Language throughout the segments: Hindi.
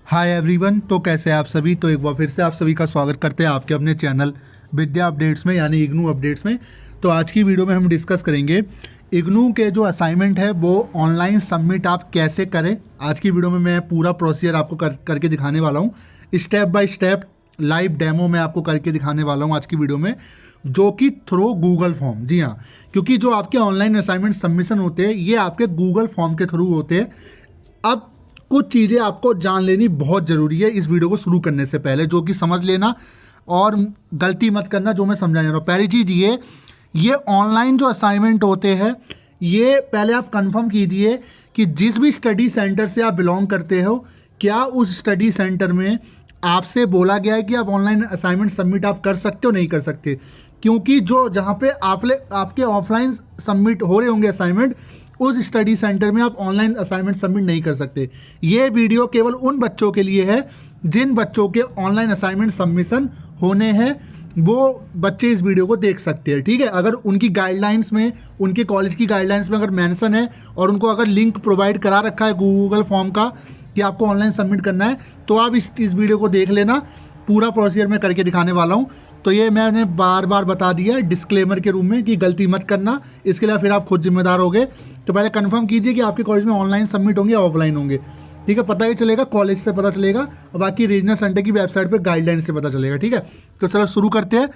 Hi everyone. तो कैसे हैं आप सभी। तो एक बार फिर से आप सभी का स्वागत करते हैं आपके अपने चैनल विद्या अपडेट्स में, यानी इग्नू अपडेट्स में। तो आज की वीडियो में हम डिस्कस करेंगे इग्नू के जो असाइनमेंट है वो ऑनलाइन सबमिट आप कैसे करें। आज की वीडियो में मैं पूरा प्रोसीजर आपको करके दिखाने वाला हूँ, step by step live demo में आपको करके दिखाने वाला हूँ आज की वीडियो में, जो कि थ्रू गूगल फॉर्म। जी हाँ, क्योंकि जो आपके ऑनलाइन असाइनमेंट सबमिशन होते हैं ये आपके गूगल फॉर्म के थ्रू होते हैं। अब कुछ चीज़ें आपको जान लेनी बहुत ज़रूरी है इस वीडियो को शुरू करने से पहले, जो कि समझ लेना और गलती मत करना जो मैं समझा जा रहा हूँ। पहली चीज़ ये ऑनलाइन जो असाइनमेंट होते हैं ये पहले आप कंफर्म कीजिए कि जिस भी स्टडी सेंटर से आप बिलोंग करते हो, क्या उस स्टडी सेंटर में आपसे बोला गया है कि आप ऑनलाइन असाइनमेंट सबमिट आप कर सकते हो नहीं कर सकते। क्योंकि जो जहाँ पे आपके ऑफलाइन सबमिट हो रहे होंगे असाइनमेंट, उस स्टडी सेंटर में आप ऑनलाइन असाइनमेंट सबमिट नहीं कर सकते। ये वीडियो केवल उन बच्चों के लिए है जिन बच्चों के ऑनलाइन असाइनमेंट सबमिशन होने हैं, वो बच्चे इस वीडियो को देख सकते हैं। ठीक है, अगर उनकी गाइडलाइंस में, उनके कॉलेज की गाइडलाइंस में अगर मेंशन है और उनको अगर लिंक प्रोवाइड करा रखा है गूगल फॉर्म का कि आपको ऑनलाइन सबमिट करना है, तो आप इस वीडियो को देख लेना। पूरा प्रोसीजर मैं करके दिखाने वाला हूँ। तो ये मैंने बार बार बता दिया डिस्क्लेमर के रूप में कि गलती मत करना, इसके लिए फिर आप खुद जिम्मेदार होगे। तो पहले कंफर्म कीजिए कि आपके कॉलेज में ऑनलाइन सबमिट होंगे या ऑफलाइन होंगे। ठीक है, पता ही चलेगा, कॉलेज से पता चलेगा और बाकी रीजनल सेंटर की वेबसाइट पे गाइडलाइन से पता चलेगा। ठीक है, तो चलो शुरू करते हैं।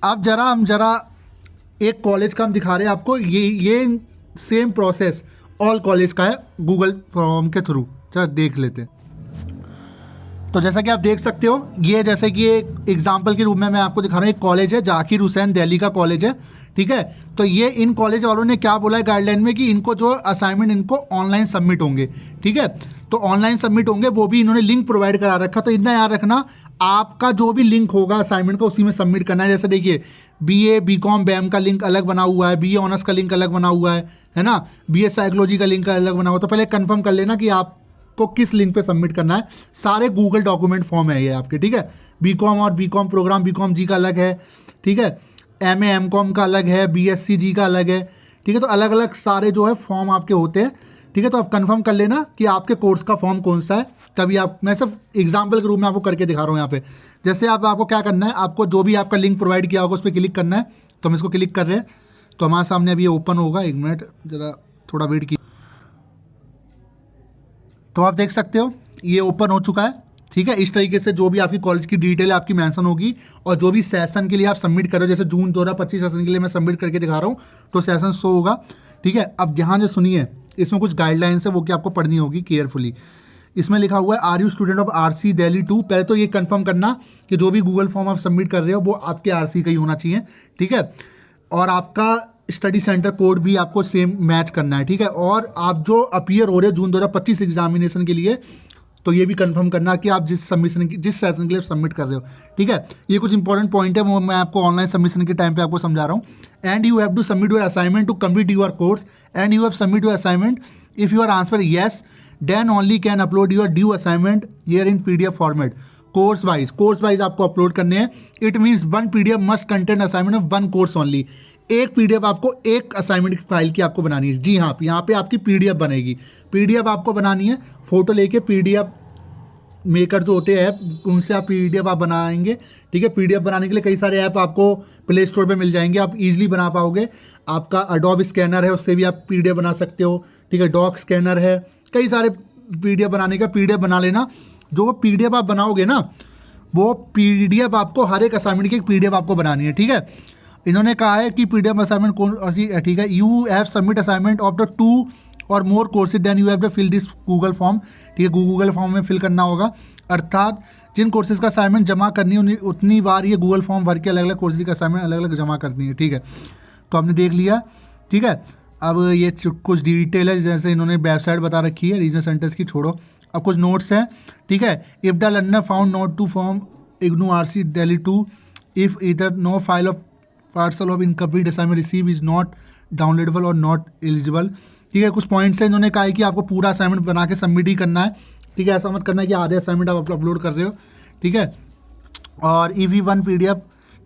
अब हम जरा एक कॉलेज का हम दिखा रहे हैं आपको। ये सेम प्रोसेस ऑल कॉलेज का है गूगल फॉर्म के थ्रू। चलो देख लेते हैं। तो जैसा कि आप देख सकते हो, ये जैसे कि एक एग्जाम्पल के रूप में मैं आपको दिखा रहा हूँ। एक कॉलेज है, जाकिर हुसैन दिल्ली का कॉलेज है। ठीक है, तो ये इन कॉलेज वालों ने क्या बोला है गाइडलाइन में कि इनको जो असाइनमेंट इनको ऑनलाइन सबमिट होंगे। ठीक है, तो ऑनलाइन सबमिट होंगे, वो भी इन्होंने लिंक प्रोवाइड करा रखा। तो इतना याद रखना, आपका जो भी लिंक होगा असाइनमेंट का उसी में सबमिट करना है। जैसे देखिए BA BCom BAM का लिंक अलग बना हुआ है, BA ऑनर्स का लिंक अलग बना हुआ है ना, BA साइकोलॉजी का लिंक अलग बना हुआ है। तो पहले कंफर्म कर लेना कि आप को किस लिंक पे सबमिट करना है। सारे गूगल डॉक्यूमेंट फॉर्म है ये आपके। ठीक है, BCom और BCom प्रोग्राम BCom जी का अलग है। ठीक है, MA MCom का अलग है, BSc जी का अलग है। ठीक है, तो अलग अलग सारे जो है फॉर्म आपके होते हैं। ठीक है, तो आप कंफर्म कर लेना कि आपके कोर्स का फॉर्म कौन सा है, तभी मैं सब एग्जाम्पल के रूप में आपको करके दिखा रहा हूँ यहाँ पे। जैसे आपको क्या करना है, आपको जो भी आपका लिंक प्रोवाइड किया होगा उस पर क्लिक करना है। तो हम इसको क्लिक कर रहे हैं, तो हमारे सामने अभी ये ओपन होगा। 1 मिनट जरा थोड़ा वेट की। तो आप देख सकते हो ये ओपन हो चुका है। ठीक है, इस तरीके से जो भी आपकी कॉलेज की डिटेल है आपकी मेंशन होगी, और जो भी सेशन के लिए आप सबमिट कर रहे हो, जैसे जून 2025 सेशन के लिए मैं सबमिट करके दिखा रहा हूँ, तो सेशन शो होगा। ठीक है, अब यहाँ जो सुनिए, इसमें कुछ गाइडलाइंस है वो कि आपको पढ़नी होगी केयरफुली। इसमें लिखा हुआ है are you student of RC Delhi 2। पहले तो ये कंफर्म करना कि जो भी गूगल फॉर्म आप सबमिट कर रहे हो वो आपके RC का ही होना चाहिए। ठीक है, और आपका स्टडी सेंटर कोड भी आपको सेम मैच करना है। ठीक है, और आप जो अपीयर हो रहे हो जून 2025 एग्जामिनेशन के लिए, तो ये भी कंफर्म करना कि आप जिस सेशन के लिए सबमिट कर रहे हो। ठीक है, ये कुछ इंपॉर्टेंट पॉइंट है, वो मैं आपको ऑनलाइन सबमिशन के टाइम पे आपको समझा रहा हूँ। And you have to submit your assignment to complete your course and you have submit your assignment. If you are answer yes, then only can upload your due assignment here in PDF format. Course wise आपको अपलोड करने हैं। It means 1 PDF must contain assignment of 1 course only. एक PDF आपको एक असाइनमेंट की फाइल की आपको बनानी है। जी हाँ, यहाँ पे आपकी PDF बनेगी। PDF आपको बनानी है, फोटो लेके PDF मेकर जो होते हैं ऐप, उनसे आप PDF आप बनाएंगे। ठीक है, PDF बनाने के लिए कई सारे ऐप आपको प्ले स्टोर पे मिल जाएंगे, आप इजीली बना पाओगे। आपका Adobe स्कैनर है, उससे भी आप PDF बना सकते हो। ठीक है, डॉक स्कैनर है, कई सारे PDF बनाने का। PDF बना लेना। जो PDF आप बनाओगे ना, वो PDF आपको हर एक असाइनमेंट की एक PDF आपको बनानी है। ठीक है, इन्होंने कहा है कि PDF असाइनमेंट कौन सी है। ठीक है, you have submit assignment of the 2 और more courses then you have to fill this Google form. ठीक है, गूगल फॉर्म में फिल करना होगा, अर्थात जिन कोर्सेज का असाइनमेंट जमा करनी है उतनी बार ये गूगल फॉर्म भर के अलग अलग कोर्सेज का असाइनमेंट अलग अलग जमा करनी है। ठीक है, तो हमने देख लिया। ठीक है, अब ये कुछ डिटेल है, जैसे इन्होंने वेबसाइट बता रखी है रीजनल सेंटर्स की, छोड़ो। अब कुछ नोट्स हैं। ठीक है, if the learner found not to form IGNOU RC Delhi 2, if either no file of parcel of incomplete assignment receive is not downloadable और नॉट एलिजिबल। ठीक है, कुछ पॉइंट्स हैं इन्होंने कहा है कि आपको पूरा असाइनमेंट बना के सबमिट ही करना है। ठीक है, ऐसा मत करना है कि आधे असाइनमेंट आप अपलोड कर रहे हो। ठीक है, और EV1 PDF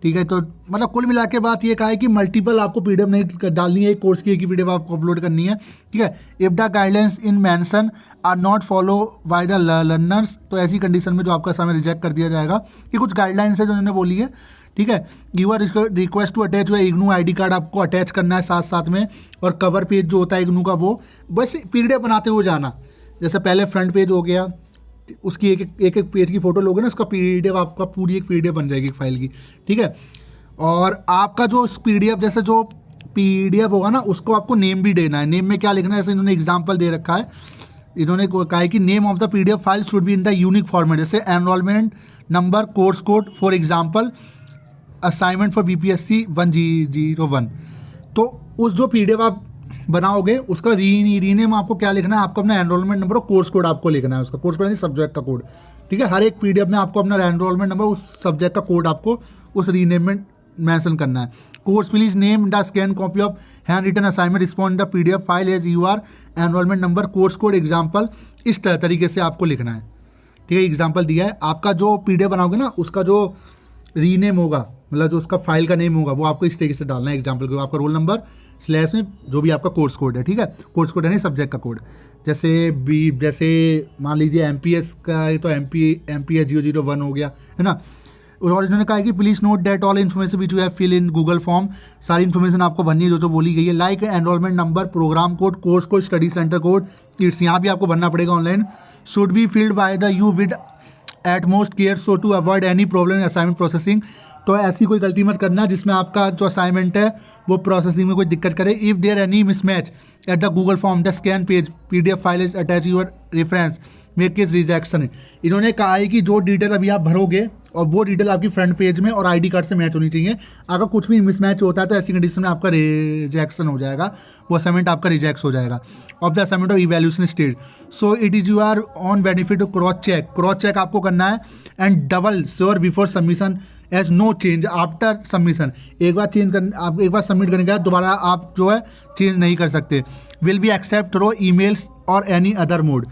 ठीक है। तो मतलब कुल मिला के बात ये कहा है कि मल्टीपल आपको पीडीएफ नहीं डालनी है, एक कोर्स की एक ही पीडीएफ आपको अपलोड करनी है, ठीक है। If the guidelines in mention are not follow by the learners, तो ऐसी कंडीशन में जो आपका असाइनमेंट रिजेक्ट कर दिया जाएगा। ये कुछ गाइडलाइंस है जो उन्होंने बोली है, ठीक है। You are request to attach जो है इग्नू ID कार्ड आपको अटैच करना है साथ साथ में, और कवर पेज जो होता है इग्नू का वो बस पीडीएफ बनाते हुए जाना। जैसे पहले फ्रंट पेज हो गया, उसकी एक पेज की फोटो लोगे ना, उसका पीडीएफ आपका पूरी एक पीडीएफ बन जाएगी फाइल की, ठीक है। और आपका जो पीडीएफ जैसे जो पीडीएफ होगा ना, उसको आपको नेम भी देना है। नेम में क्या लिखना है, जैसे इन्होंने एग्जांपल दे रखा है, इन्होंने कहा है कि name of the PDF file should be in the unique format, जैसे enrolment number, course code, for example assignment for BPSC 101। तो उस जो पीडीएफ आप बनाओगे उसका रीनेम आपको क्या लिखना है, आपको अपना एनरोलमेंट नंबर और कोर्स कोड आपको लिखना है, उसका कोर्स कोड यानी सब्जेक्ट का कोड, ठीक है। हर एक पीडीएफ में आपको अपना एनरोलमेंट नंबर, उस सब्जेक्ट का कोड आपको उस रीनेम में मेंशन करना है। Course please name the scan copy of handwritten assignment respond the PDF file as your enrolment number, course code, example, इस तरीके से आपको लिखना है, ठीक है। एग्जाम्पल दिया है। आपका जो पीडीएफ बनाओगे ना, उसका जो रीनेम होगा, मतलब जो उसका फाइल का नेम होगा, वो आपको इस तरीके से डालना है। एग्जाम्पल के आपका रोल नंबर स्लैश में जो भी आपका कोर्स कोड है, ठीक है। कोर्स कोड यानी सब्जेक्ट का कोड, जैसे मान लीजिए MPS का है तो MPS 001 हो गया, है ना। और इन्होंने कहा है कि please note that all information which you have fill in Google form, सारी इन्फॉर्मेशन आपको भरनी है जो बोली गई है, like enrolment number, programme code, course code, study centre code, it's यहाँ भी आपको भरना पड़ेगा online. Should be filled by the you with utmost care so to avoid any problem in assignment processing. तो ऐसी कोई गलती मत करना जिसमें आपका जो असाइनमेंट है वो प्रोसेसिंग में कोई दिक्कत करे। If there any mismatch at the Google form the scan page PDF file is attach your reference make case rejection. इन्होंने कहा है कि जो डिटेल अभी आप भरोगे और वो डिटेल आपकी फ्रंट पेज में और ID कार्ड से मैच होनी चाहिए। अगर कुछ भी मिसमैच होता है तो ऐसी कंडीशन में आपका रिजेक्शन हो जाएगा, वो असाइनमेंट आपका रिजेक्ट हो जाएगा। Of the assignment of evaluation state, so it is your own benefit to cross check आपको करना है and double sure before submission as no change after submission. एक बार आप एक बार सबमिट करने के बाद दोबारा आप जो है चेंज नहीं कर सकते। Will be accept through emails और एनी अदर मोड,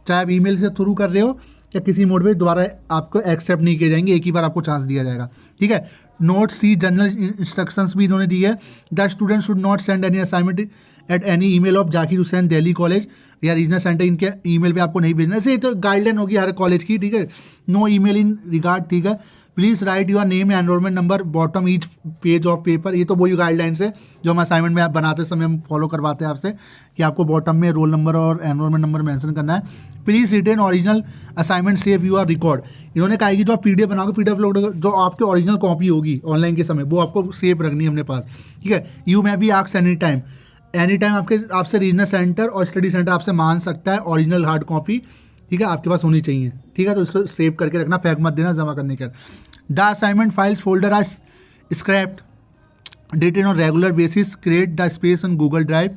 चाहे आप ईमेल से थ्रू कर रहे हो या किसी मोड में, दोबारा आपको एक्सेप्ट नहीं किए जाएंगे, एक ही बार आपको चांस दिया जाएगा, ठीक है। नोट सी जनरल इंस्ट्रक्शंस भी इन्होंने दी है। The student should not send any assignment at any email of Zakir Hussain Delhi college या रीजनल सेंटर, इनके ईमेल पे आपको नहीं भेजना। ऐसे तो गाइडलाइन होगी हर कॉलेज की, ठीक है। नो ईमेल इन रिगार्ड, ठीक है। Please write your name enrolment number bottom each page of paper. ये तो वही गाइडलाइंस है जो हम असाइनमेंट में आप बनाते समय हम फॉलो करवाते हैं आपसे, कि आपको बॉटम में रोल नंबर और एनरोलमेंट नंबर मेंशन करना है। Please retain original assignment save your record. इन्होंने कहा कि जो आप पीडीएफ बनाओगे, पीडीएफ लोड जो आपकी ओरिजिनल कॉपी होगी ऑनलाइन के समय, वो आपको सेव रखनी है अपने पास, ठीक है। You may be asked any time आपसे रीजनल सेंटर और स्टडी सेंटर आपसे मांग सकता है ओरिजिनल हार्ड कॉपी, ठीक है, आपके पास होनी चाहिए, ठीक है। तो इसको सेव करके रखना, फेंक मत देना जमा करने के। The assignment files folder are scrapped dated on regular basis, create the space on Google Drive,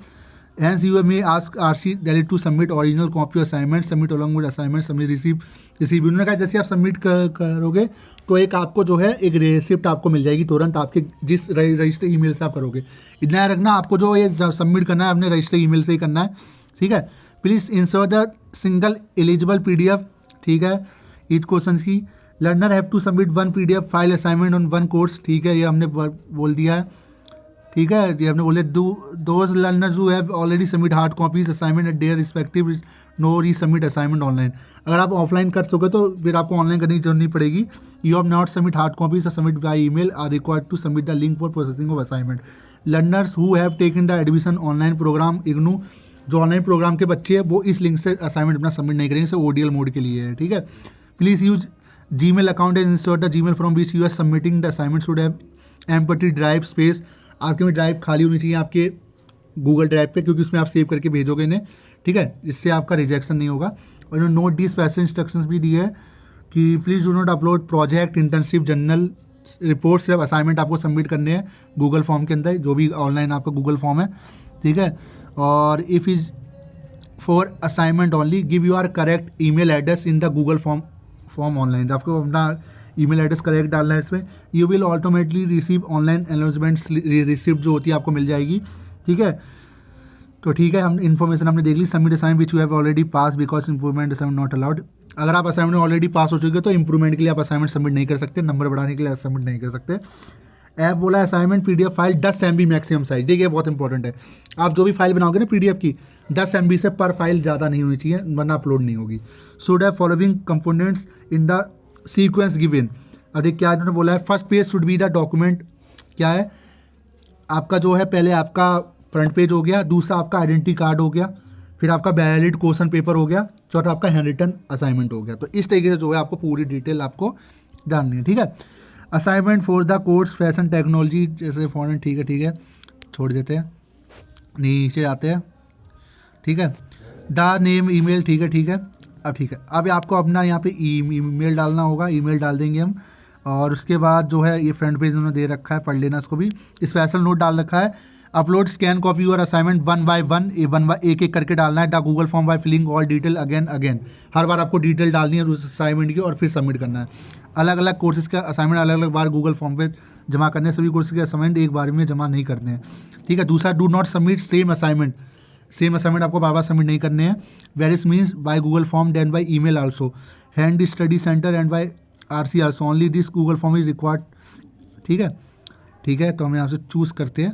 hence you may ask RC daily to submit original copy assignment, submit along with assignment, submit receive. उन्होंने कहा जैसे आप सबमिट करोगे तो एक आपको जो है एक रिसिप्ट आपको मिल जाएगी तुरंत, आपके जिस रजिस्टर ईमेल से आप करोगे। इतना रखना, आपको जो ये सबमिट करना है अपने रजिस्टर ईमेल से ही करना है, ठीक है। Please insert the single eligible PDF, ठीक है, ईच क्वेश्चन की। Learner have to submit 1 PDF file assignment on 1 course, ठीक है, ये हमने बोल दिया है, ठीक है। ये हमने बोले those learners who have already submit hard copies assignment at their respective no resubmit assignment online. अगर आप ऑफलाइन कर सकोगे तो फिर आपको ऑनलाइन करने की जरूरत नहीं पड़ेगी। You have not submit hard copies submit by email are required to submit the link for processing of assignment. Learners who have taken the admission online programme IGNOU, जो ऑनलाइन प्रोग्राम के बच्चे हैं वो इस लिंक से असाइनमेंट अपना सबमिट नहीं करेंगे, ODL मोड के लिए है, ठीक है। Please use Gmail account and insert the Gmail from which you are submitting the assignment should have empty drive space. आपके में ड्राइव खाली होनी चाहिए आपके गूगल ड्राइव पे, क्योंकि उसमें आप सेव करके भेजोगे इन्हें, ठीक है, इससे आपका रिजेक्शन नहीं होगा। और इन्होंने नोट दी स्पेशल इंस्ट्रक्शंस भी दी है कि please do not upload project, internship, journal report, सिर्फ असाइनमेंट आपको सबमिट करने हैं गूगल फॉर्म के अंदर, जो भी ऑनलाइन आपका गूगल फॉर्म है, ठीक है। और if is for assignment only give your correct email address in the Google form online. आपको अपना ईमेल एड्रेस करेक्ट डालना है इसमें। You will automatically receive online announcement receipt जो होती है आपको मिल जाएगी, ठीक है। तो ठीक है, हम इन्फॉर्मेशन हमने देख ली। Submit assignment which you have already pass because improvement assignment not allowed. अगर आप असाइनमेंट ऑलरेडी पास हो चुके हो तो इंप्रूवमेंट के लिए आप असाइनमेंट सबमिट नहीं कर सकते, नंबर बढ़ाने के लिए सबमिट नहीं कर सकते। ऐप बोला assignment PDF file 10 MB maximum size. देखिए बहुत इंपॉर्टेंट है, आप जो भी फाइल बनाओगे ना PDF की 10 MB से पर फाइल ज़्यादा नहीं होनी चाहिए, वरना अपलोड नहीं होगी। Should have following components in the sequence given. अब देखिए क्या इन्होंने बोला है, first page should be the document, क्या है आपका जो है, पहले आपका फ्रंट पेज हो गया, दूसरा आपका आइडेंटिटी कार्ड हो गया, फिर आपका वैलिड क्वेश्चन पेपर हो गया, चौथा आपका हैंड रिटन असाइनमेंट हो गया। तो इस तरीके से जो है आपको पूरी डिटेल आपको जाननी है, ठीक है। Assignment for the course fashion technology, जैसे फॉरेन, ठीक है, छोड़ देते हैं, नीचे आते हैं, ठीक है। द नेम ईमेल, ठीक है। अब ठीक है, अब आपको अपना यहाँ पे ईमेल डालना होगा, ईमेल डाल देंगे हम। और उसके बाद जो है ये फ्रंट पेज उन्होंने दे रखा है, पढ़ लेना इसको भी। स्पेशल नोट डाल रखा है, अपलोड स्कैन कॉपी और असाइनमेंट वन बाय वन, एक एक करके डालना है। The Google form by filling all detail again, हर बार आपको डिटेल डालनी है उस असाइनमेंट की और फिर सबमिट करना है। अलग अलग कोर्सेज का असाइनमेंट अलग अलग बार गूगल फॉर्म पे जमा करने, सभी कोर्सेज के असाइनमेंट एक बार में जमा नहीं करने हैं, ठीक है। दूसरा, do not submit same assignment आपको बार बार सबमिट नहीं करने हैं। Various means by Google form then by email also, hand study centre and by RC also, only this Google form is required, ठीक है। तो हम यहाँ से चूज़ करते हैं,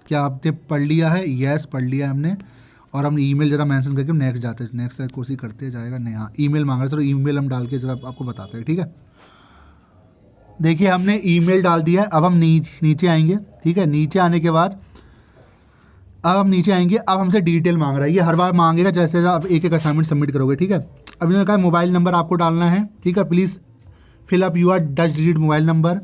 क्या आपने पढ़ लिया है? यस, पढ़ लिया है हमने। और हम ईमेल जरा मेंशन करके नेक्स्ट जाते हैं, नेक्स्ट कोशिश करते जाएगा नहीं, हाँ ईमेल मांग रहे हैं, चलो ईमेल हम डाल के जरा आपको बताते हैं, ठीक है। देखिए हमने ईमेल डाल दिया है, अब हम नीचे आएंगे, ठीक है। नीचे आने के बाद अब हम नीचे आएंगे, अब हमसे डिटेल मांग रहा है, ये हर बार मांगेगा जैसे आप एक एक असाइनमेंट सबमिट करोगे, ठीक है। अब इन्होंने कहा मोबाइल नंबर आपको डालना है, ठीक है। Please fill up your Dutch digit mobile number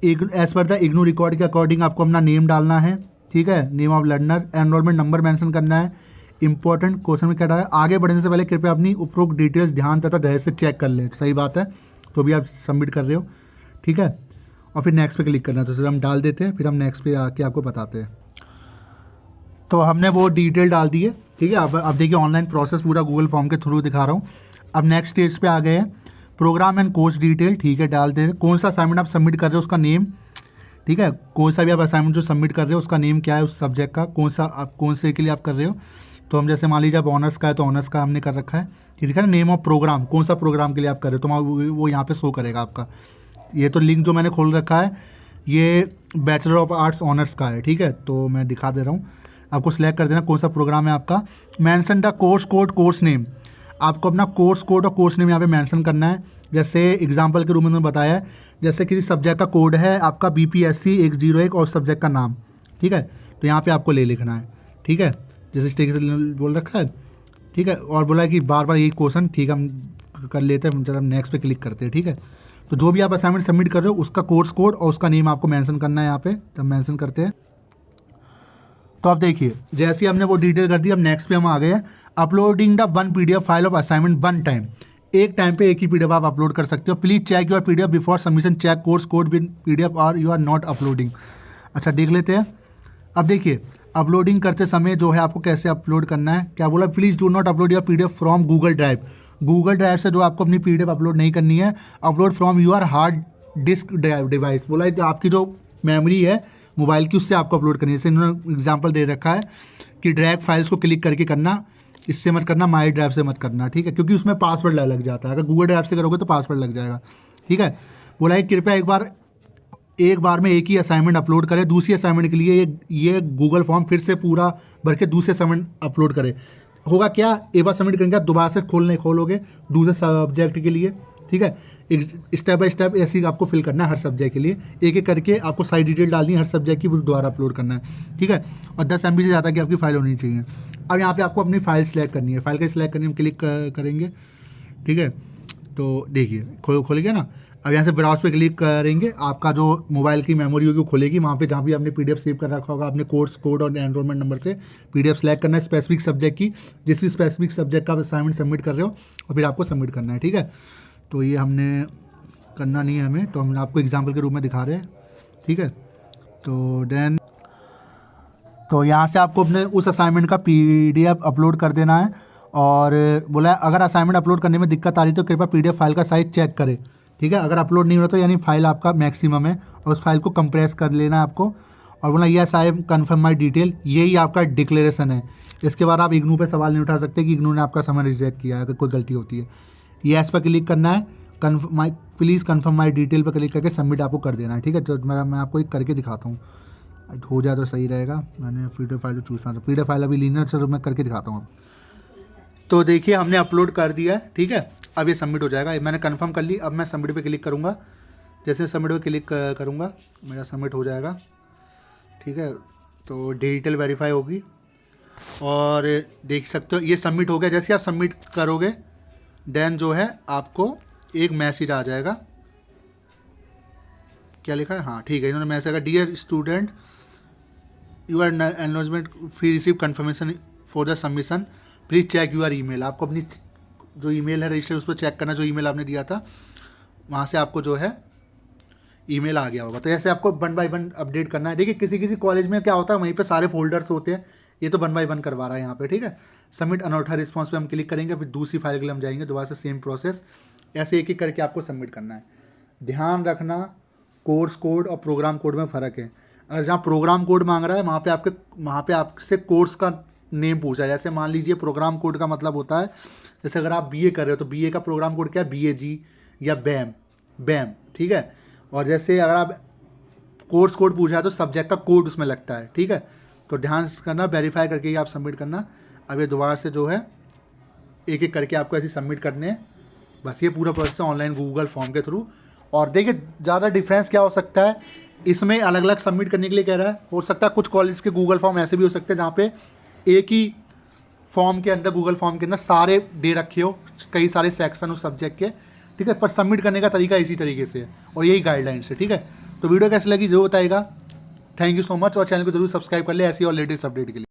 as per the IGNOU record के अकॉर्डिंग आपको अपना नेम डालना है, ठीक है। Name of learner, enrolment number mention करना है। इंपॉर्टेंट क्वेश्चन में क्या डाला है, आगे बढ़ने से पहले कृपया अपनी उपरोक्त डिटेल्स ध्यान तथा धैर्य से चेक कर लें। सही बात है, तो भी आप सबमिट कर रहे हो, ठीक है। और फिर नेक्स्ट पे क्लिक करना है, तो फिर हम डाल देते हैं, फिर हम नेक्स्ट पे आके आपको बताते हैं। तो हमने वो डिटेल डाल दी है, ठीक है। अब देखिए ऑनलाइन प्रोसेस पूरा गूगल फॉर्म के थ्रू दिखा रहा हूँ। अब नेक्स्ट स्टेज पे आ गए हैं, प्रोग्राम एंड कोर्स डिटेल, ठीक है, डाल दें। कौन सा असाइनमेंट आप सबमिट कर रहे हो उसका नेम, ठीक है। कौन सा भी आप असाइनमेंट जो सबमिट कर रहे हो उसका नेम क्या है, उस सब्जेक्ट का, कौन से के लिए आप कर रहे हो। तो हम जैसे मान लीजिए आप ऑनर्स का है तो ऑनर्स का हमने कर रखा है, ठीक है ना। नेम ऑफ प्रोग्राम, कौन सा प्रोग्राम के लिए आप कर रहे हो, तो वो यहाँ पे शो करेगा आपका। ये तो लिंक जो मैंने खोल रखा है ये बैचलर ऑफ आर्ट्स ऑनर्स का है, ठीक है। तो मैं दिखा दे रहा हूँ, आपको सिलेक्ट कर देना कौन सा प्रोग्राम है आपका। Mention the course code, course name, आपको अपना कोर्स कोड और कोर्स नेम यहाँ पे मेंशन करना है। जैसे एग्जांपल के रूप में उन्होंने बताया है, जैसे किसी सब्जेक्ट का कोड है आपका BPSC 101 और सब्जेक्ट का नाम, ठीक है। तो यहाँ पे आपको ले लिखना है, ठीक है, जैसे इस तरीके से बोल रखा है, ठीक है। और बोला है कि बार बार यही क्वेश्चन, ठीक है, हम कर लेते हैं, जब हम नेक्स्ट पे क्लिक करते हैं, ठीक है। तो जो भी आप असाइनमेंट सबमिट कर रहे हो उसका कोर्स कोड और उसका नेम आपको मेंशन करना है यहाँ पे, तब मेंशन करते हैं। तो आप देखिए जैसे ही हमने वो डिटेल कर दी, अब नेक्स्ट पे हम आ गए हैं। Uploading the one PDF file of assignment one time, एक टाइम पे एक ही PDF आप अपलोड कर सकते हो। Please check your PDF before submission, check course code with PDF और यू आर नॉट अपलोडिंग। अच्छा देख लेते हैं। अब देखिए अपलोडिंग करते समय जो है आपको कैसे अपलोड करना है, क्या बोला, please do not upload your PDF from Google Drive. Google Drive से जो आपको अपनी PDF अपलोड नहीं करनी है, upload from your hard disk device. बोला है आपकी जो मेमोरी है मोबाइल की उससे आपको अपलोड करनी है। जैसे इन्होंने एग्जाम्पल दे रखा है कि ड्रैग फाइल्स को क्लिक करके करना, इससे मत करना, माई ड्राइव से मत करना, ठीक है, क्योंकि उसमें पासवर्ड लग जाता है। अगर गूगल ड्राइव से करोगे तो पासवर्ड लग जाएगा, ठीक है। बोला है कृपया एक बार में एक ही असाइनमेंट अपलोड करें। दूसरी असाइनमेंट के लिए ये गूगल फॉर्म फिर से पूरा भर के दूसरे असाइनमेंट अपलोड करें। होगा क्या, एक बार सबमिट करेंगे दोबारा से खोलोगे दूसरे सब्जेक्ट के लिए, ठीक है। स्टेप बाय स्टेप ऐसे आपको फिल करना है हर सब्जेक्ट के लिए, एक एक करके आपको सारी डिटेल डालनी है हर सब्जेक्ट की, दोबारा अपलोड करना है, ठीक है। और 10 MB से ज़्यादा की आपकी फाइल होनी चाहिए। अब यहाँ पे आपको अपनी फाइल सेलेक्ट करनी है, फाइल का सिलेक्ट करनी है, हम क्लिक करेंगे, ठीक है। तो देखिए खोल गया ना। अब यहाँ से ब्राउज पे क्लिक करेंगे, आपका जो मोबाइल की मेमोरी होगी वो खोलेगी, वहाँ पे जहाँ भी आपने PDF सेव कर रखा होगा, आपने कोर्स कोड और एनरोलमेंट नंबर से PDF सेलेक्ट करना है स्पेसिफिक सब्जेक्ट की, जिस भी स्पेसिफिक सब्जेक्ट का आप असाइनमेंट सबमिट कर रहे हो, और फिर आपको सबमिट करना है, ठीक है। तो ये हमने करना नहीं है हमें, तो हम आपको एग्जाम्पल के रूप में दिखा रहे हैं, ठीक है। तो यहाँ से आपको अपने उस असाइनमेंट का PDF अपलोड कर देना है। और बोला है अगर असाइनमेंट अपलोड करने में दिक्कत आ रही तो कृपया PDF फाइल का साइज चेक करें, ठीक है। अगर अपलोड नहीं हो रहा तो यानी फाइल आपका मैक्सिमम है और उस फाइल को कंप्रेस कर लेना है आपको। और बोला yes I am confirm my detail, यही आपका डिक्लेरेशन है। इसके बाद आप इग्नू पे सवाल नहीं उठा सकते कि इग्नू ने आपका समय रिजेक्ट किया है, अगर कोई गलती होती है। यस पर क्लिक करना है प्लीज़ कन्फर्म माई डिटेल पर क्लिक करके सबमिट आपको कर देना है, ठीक है। तो मैं आपको एक करके दिखाता हूँ, हो जाए तो सही रहेगा। मैंने PDF फाइल तो चूज़ना था, PDF फाइल अभी लीना, चलो मैं करके दिखाता हूँ। तो देखिए हमने अपलोड कर दिया है, ठीक है। अब ये सबमिट हो जाएगा, मैंने कंफर्म कर ली। अब मैं सबमिट पे क्लिक करूँगा, जैसे सबमिट पे क्लिक करूँगा मेरा सबमिट हो जाएगा, ठीक है। तो डिटेल वेरीफाई होगी और देख सकते हो ये सबमिट हो गया। जैसे आप सबमिट करोगे देन जो है आपको एक मैसेज आ जाएगा। क्या लिखा है, हाँ ठीक है, इन्होंने मैसेज आएगा, dear student you are enrolment fee receive confirmation for the submission, please check your email. आपको अपनी जो ईमेल है रजिस्टर उस पर चेक करना, जो ईमेल आपने दिया था वहाँ से आपको जो है ईमेल आ गया होगा। तो ऐसे आपको 1 बाय 1 अपडेट करना है। देखिए किसी किसी कॉलेज में क्या होता है, वहीं पे सारे फोल्डर्स होते हैं, ये तो 1 बाय 1 करवा रहा है यहाँ पे, ठीक है। सबमिट अनॉथा रिस्पॉन्स पे हम क्लिक करेंगे, फिर दूसरी फाइल के लिए हम जाएंगे, दोबारा से सेम प्रोसेस, ऐसे एक एक करके आपको सबमिट करना है। ध्यान रखना कोर्स कोड और प्रोग्राम कोड में फ़र्क है। अगर जहाँ प्रोग्राम कोड मांग रहा है वहाँ पे आपसे कोर्स का नेम पूछा है। जैसे मान लीजिए प्रोग्राम कोड का मतलब होता है, जैसे अगर आप BA कर रहे हो तो BA का प्रोग्राम कोड क्या है, BAG या बैम, ठीक है। और जैसे अगर आप कोर्स कोड पूछा है तो सब्जेक्ट का कोड उसमें लगता है, ठीक है। तो ध्यान करना, वेरीफाई करके ही आप सबमिट करना। अब ये दोबारा से जो है एक एक करके आपको ऐसे सबमिट करने हैं। बस ये पूरा प्रोसेस ऑनलाइन गूगल फॉर्म के थ्रू। और देखिए ज़्यादा डिफरेंस क्या हो सकता है, इसमें अलग अलग सबमिट करने के लिए कह रहा है। हो सकता है कुछ कॉलेज के गूगल फॉर्म ऐसे भी हो सकते हैं जहाँ पे एक ही फॉर्म के अंदर, गूगल फॉर्म के अंदर सारे दे रखे हो, कई सारे सेक्शन उस सब्जेक्ट के, ठीक है। पर सबमिट करने का तरीका इसी तरीके से है और यही गाइडलाइंस है, ठीक है। तो वीडियो कैसी लगी जरूर बताइएगा। थैंक यू सो मच, और चैनल को जरूर सब्सक्राइब कर ले ऐसी और लेटेस्ट अपडेट के लिए।